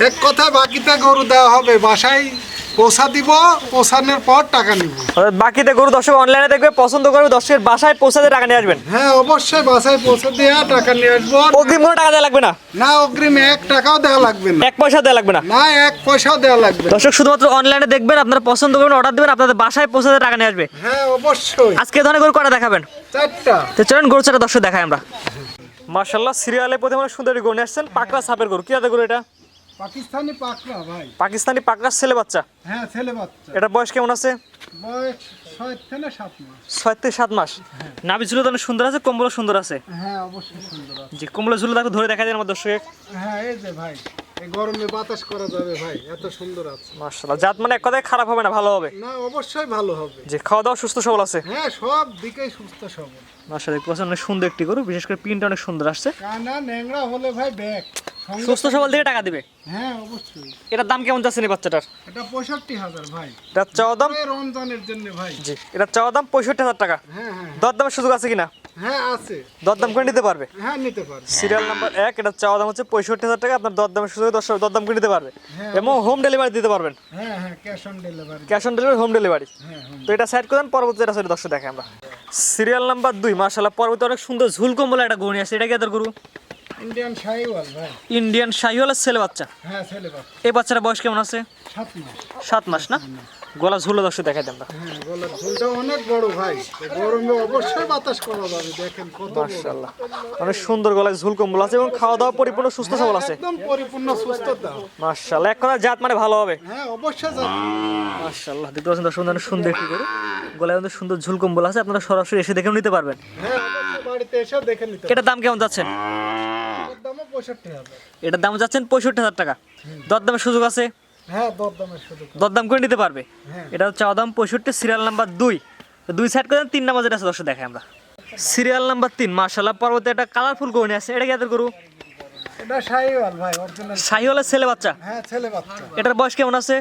এক কথায় বাকিতে গরু দেওয়া হবে, বাসায় পৌঁছা দিব, পৌঁছানোর পর টাকা নিব। বাকিতে গরু দর্শক অনলাইনে দেখবে, পছন্দ করবে, দর্শকের বাসায় পৌঁছাতে টাকা নিয়ে আসবেন। হ্যাঁ অবশ্যই বাসায় পৌঁছে দিয়ে টাকা নিয়ে আসবো। অগ্রিম কোনো টাকা দেওয়া লাগবে না? না অগ্রিম 1 টাকাও দেওয়া লাগবে না। 1 পয়সা দেওয়া লাগবে না? না 1 পয়সাও দেওয়া লাগবে না। দর্শক শুধুমাত্র অনলাইনে দেখবেন, আপনারা পছন্দ করবেন, অর্ডার দিবেন, আপনাদের বাসায় পৌঁছাতে টাকা নিয়ে আসবে। হ্যাঁ অবশ্যই। আজকে এই ধরনের গরু কটা দেখাবেন? 4টা। তো চলুন গরু চারটা দর্শক দেখাই আমরা। মাশাআল্লাহ, সিরিয়ালে প্রথমে সুন্দর গরু নিয়ে আসছেন, পাকড়া ছাপের গরু। কি জাতের গরু এটা? পাকিস্তানি পাকড়া ভাই। পাকিস্তানি পাকড়া ছেলে বাচ্চা। হ্যাঁ ছেলে বাচ্চা। এটা বয়স কেমন আছে? বয়স 6 থেকে 7 মাস। 6 থেকে 7 মাস। নাভি ঝুলো তো অনেক সুন্দর আছে, কম্বল সুন্দর আছে। হ্যাঁ অবশ্যই সুন্দর আছে। জি, কম্বলের ঝুলো দেখো, ধরে দেখা যায় আমার দর্শক। হ্যাঁ এই যে ভাই, এই গরমে বাতাস করা যাবে ভাই, এত সুন্দর আছে। মাশাআল্লাহ, জাত মানে এক কথায় খারাপ হবে না, ভালো হবে। না অবশ্যই ভালো হবে। জি, খাওয়া দাওয়া সুস্থ সবল আছে। হ্যাঁ সব দিকেই সুস্থ সবল। মাশাআল্লাহ, দেখতে পাচ্ছেন অনেক সুন্দর একটি গরু, বিশেষ করে প্রিন্টটা অনেক সুন্দর আসছে। কানা ন্যাংরা হলে ভাই ব্যাগ সুস্থ সবল দিয়ে টাকা দিবে। হ্যাঁ অবশ্যই। এটার দাম কেমন যাচ্ছে এই বাচ্চাটার? এটা 65,000 ভাই। এটা চাওয়া দাম? এই রমজানের জন্য ভাই। জি, এটা চাওয়া দাম 65,000 টাকা। হ্যাঁ হ্যাঁ দরদামের সুযোগ আছে কিনা? হ্যাঁ আছে। দরদাম করে নিতে পারবে? হ্যাঁ নিতে পারবে। সিরিয়াল নাম্বার 1, এটা চাওয়া দাম হচ্ছে 65,000 টাকা। আপনার দরদামের সুযোগে দরদাম করে নিতে পারবে এবং হোম ডেলিভারি দিতে পারবেন। হ্যাঁ হ্যাঁ cash on delivery. Cash on delivery, home delivery. হ্যাঁ হ্যাঁ। তো এটা সাইড করেন, পরবর্তী এটা সাইড দর্শক দেখে আমরা। সিরিয়াল নাম্বার 2, মাশাআল্লাহ, পরবর্তী অনেক সুন্দর ঝুলকম বলে একটা গরু নিয়ে আসছে। এটা কি এদের গরু? ইন্ডিয়ান শাহিওয়াল ভাই। ইন্ডিয়ান শাহিওয়ালের ছেলে বাচ্চা। হ্যাঁ ছেলে বাচ্চা। এই বাচ্চার বয়স কেমন আছে? 7 মাস। 7 মাস না? গলা ঝুলো দর্শক দেখাই দেন আমরা। হ্যাঁ গলার ঝুলটা অনেক বড় ভাই, এই গরমে অবশ্যই বাতাস করা যাবে, দেখেন কত বড়। মাশাআল্লাহ, অনেক সুন্দর গলায় ঝুল কম্বল আছে এবং খাওয়া দাওয়া পরিপূর্ণ সুস্থ সবল আছে। একদম পরিপূর্ণ সুস্থতা। মাশাআল্লাহ, এক কথা জাত মানে ভালো হবে। হ্যাঁ অবশ্যই যাবে। মাশাআল্লাহ, দেখতে পাচ্ছেন দর্শক অনেক সুন্দর একটি গরু, গলায় অনেক সুন্দর ঝুল কম্বল আছে। আপনারা সরাসরি এসে দেখেও নিতে পারবেন। হ্যাঁ অবশ্যই বাড়িতে এসে দেখে নিতে হবে। এটার দাম কেমন যাচ্ছেন? এর দামও 65,000। এটার দাম যাচ্ছেন 65,000 টাকা। দরদামের সুযোগ আছে? হ্যাঁ দরদামের সুযোগ। দরদাম করে নিতে পারবে। হ্যাঁ। এটা চাওয়া দাম 65, সিরিয়াল নাম্বার 2। তো 2 সাইড করে 3 নাম্বার যেটা আছে দর্শক দেখাই আমরা। সিরিয়াল নাম্বার 3, মাশাআল্লাহ, পরবর্তী একটা কালারফুল গরু নিয়ে আসছে। এটা কি এদের গরু? এটা শাহিওয়াল ভাই, অরিজিনাল। শাহিওয়ালের ছেলে বাচ্চা। হ্যাঁ ছেলে বাচ্চা। এটার বয়স কেমন আছে?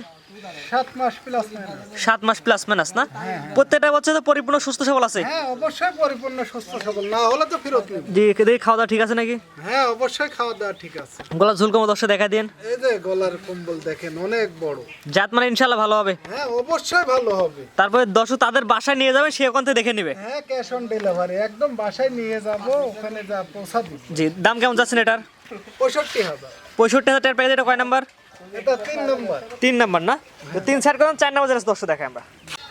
7 মাস প্লাস মাইনাস। 7 মাস প্লাস মাইনাস না? প্রত্যেকটা বাচ্চা তো পরিপূর্ণ সুস্থ সবল আছে? হ্যাঁ অবশ্যই পরিপূর্ণ সুস্থ সবল, না হলে তো ফেরত নিব। জি, দেখি খাওয়া দাওয়া ঠিক আছে নাকি? হ্যাঁ অবশ্যই খাওয়া দাওয়া ঠিক আছে। গলা ঝুল কম দর্শক দেখা দিন। এই যে গলার কম্বল দেখেন অনেক বড়। জাত মানে ইনশাআল্লাহ ভালো হবে। হ্যাঁ অবশ্যই ভালো হবে। তারপরে দর্শক তাদের বাসায় নিয়ে যাবেন, সে ওখান থেকে দেখে নেবে। হ্যাঁ ক্যাশ অন ডেলিভারি, একদম বাসায় নিয়ে যাব, ওখানে যা পৌঁছা দিব। জি, দাম কেমন যাচ্ছেন এটার? 65,000। 65,000 টাকার প্যাকেজ। এটা কয় নাম্বার? এটা 3 নম্বর। 3 নাম্বার না? তো 3 সাইড করেন, 4 নাম্বার যেটা দর্শক দেখাই আমরা।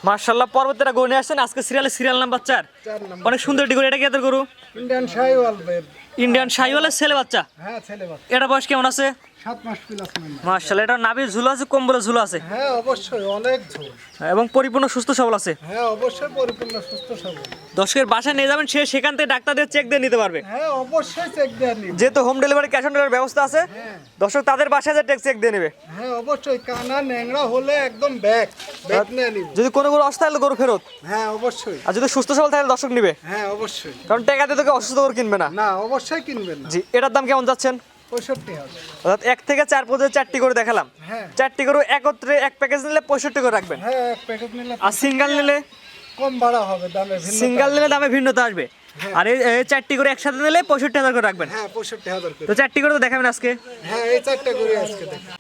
মাশাআল্লাহ, পরবর্তীটা গরু নিয়ে আসছেন আজকে সিরিয়াল নাম্বার 4। 4 নম্বর। অনেক সুন্দর একটি গরু। এটা কি এদের গরু? Indian Sahiwal babe. ইন্ডিয়ান শাহিওয়ালের ছেলে বাচ্চা। হ্যাঁ ছেলে বাচ্চা। এটা বয়স কেমন আছে? 7 মাস প্লাস মাইনাস। মাশাআল্লাহ, এটা নাভির ঝুলো আছে, কম্বলের ঝুলো আছে হ্যাঁ অবশ্যই অনেক ঝোল। এবং পরিপূর্ণ সুস্থ সবল আছে। হ্যাঁ অবশ্যই পরিপূর্ণ সুস্থ সবল। দর্শকের বাসায় নিয়ে যাবেন, সে সেখান থেকে ডাক্তার দিয়ে চেক দিয়ে নিতে পারবে। হ্যাঁ অবশ্যই চেক দিয়ে নিব। যেহেতু home delivery, cash on delivery ব্যবস্থা আছে, দর্শক তাদের বাসায় যে চেক দিয়ে নেবে। হ্যাঁ অবশ্যই, কানা ন্যাংরা হলে একদম ব্যাগ নিয়ে নিব। যদি কোনো গরু অসুস্থ তাহলে গরু ফেরত, হ্যাঁ অবশ্যই। আর যদি সুস্থ সবল তাহলে দর্শক নিবে। হ্যাঁ অবশ্যই। কারণ টাকা দিয়ে তোকে অসুস্থ গরু কিনবে না। না অবশ্যই কিনবেন না। জি, এটার দাম কেমন যাচ্ছেন? 65,000। অর্থাৎ 1 থেকে 4 পর্যন্ত 4টি করে দেখালাম। হ্যাঁ 4টি গরু একত্রে এক প্যাকেজ নিলে 65 করে রাখবেন। হ্যাঁ এক প্যাকেট নিলে আর সিঙ্গেল নিলে? কম ভাড়া হবে, দামে ভিন্ন। সিঙ্গেল নিলে দামে ভিন্নতা আসবে। আর এই 4টি করে একসাথে নিলে 65,000 করে রাখবেন। হ্যাঁ 65,000 করে। তো 4টি করে তো দেখাবেন আজকে। হ্যাঁ এই 4টা করে আজকে দেখেন।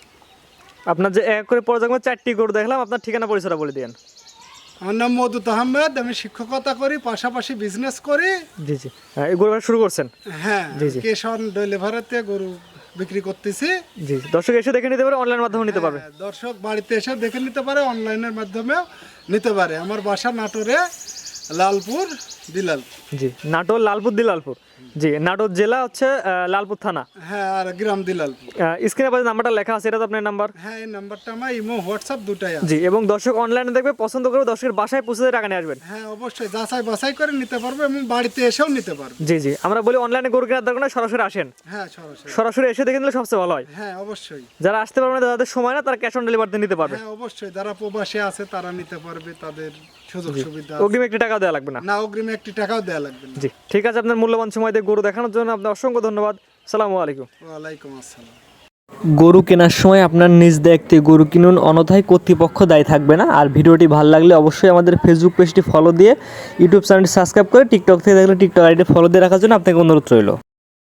আপনার যে এক করে পরে যখন 4টি গরু দেখলাম, আপনার ঠিকানা পরিচয়টা বলে দিন। আমার নাম মওদুদ আহমেদ, আমি শিক্ষকতা করি, পাশাপাশি বিজনেস করি। জি জি, এই গরু ব্যবসা শুরু করছেন? হ্যাঁ জি, জি। ক্যাশ অন ডেলিভারিতে গরু বিক্রি করতেছি। জি, দর্শক এসে দেখে নিতে পারে, অনলাইন মাধ্যমে নিতে পারবে। হ্যাঁ, দর্শক বাড়িতে এসে দেখে নিতে পারে, অনলাইনের মাধ্যমেও নিতে পারে। আমার বাসা নাটোরে, লালপুর দিলালপুর। জি, নাটোর লালপুর দিলালপুর। জি, নাটোর জেলা হচ্ছে লালপুর থানা। হ্যাঁ আর গ্রাম দিলালপুর। স্ক্রিনে পাশে নাম্বারটা লেখা আছে, এটা তো আপনার নাম্বার? হ্যাঁ এই নাম্বারটা আমার ইমো হোয়াটসঅ্যাপ দুটাই আছে। জি, এবং দর্শক অনলাইনে দেখবে, পছন্দ করে দর্শকের বাসায় পৌঁছে টাকা নিয়ে আসবেন। হ্যাঁ অবশ্যই যাচাই বাছাই করে নিতে পারবে এবং বাড়িতে এসেও নিতে পারবে। জি জি, আমরা বলি অনলাইনে গরু কেনার দরকার নয়, সরাসরি আসেন। হ্যাঁ সরাসরি। সরাসরি এসে দেখে নিলে সবচেয়ে ভালো হয়। হ্যাঁ অবশ্যই। যারা আসতে পারবে না, যাদের সময় না, তারা ক্যাশ অন ডেলিভারিতে নিতে পারবে। হ্যাঁ অবশ্যই, যারা প্রবাসী আছে তারা নিতে পারবে, তাদের সুযোগ সুবিধা আছে। অগ্রিম 1 টাকা দেওয়া লাগবে না? না অগ্রিম 1 টাকাও দেওয়া লাগবে না। জি, ঠিক আছে। আপনার মূল্যবান সময় দিয়ে গরু দেখানোর জন্য আপনার অসংখ্য ধন্যবাদ। আসসালামু আলাইকুম। ওয়ালাইকুম আসসালাম। গরু কেনার সময় আপনার নিজ দায়িত্বে গরু কিনুন, অন্যথায় কর্তৃপক্ষ দায়ী থাকবে না। আর ভিডিওটি ভালো লাগলে অবশ্যই আমাদের ফেসবুক পেজটি ফলো দিয়ে, ইউটিউব চ্যানেলটি সাবস্ক্রাইব করে, টিকটক থেকে দেখলে টিকটক আইডি ফলো দিয়ে রাখার জন্য আপনাকে অনুরোধ রইল।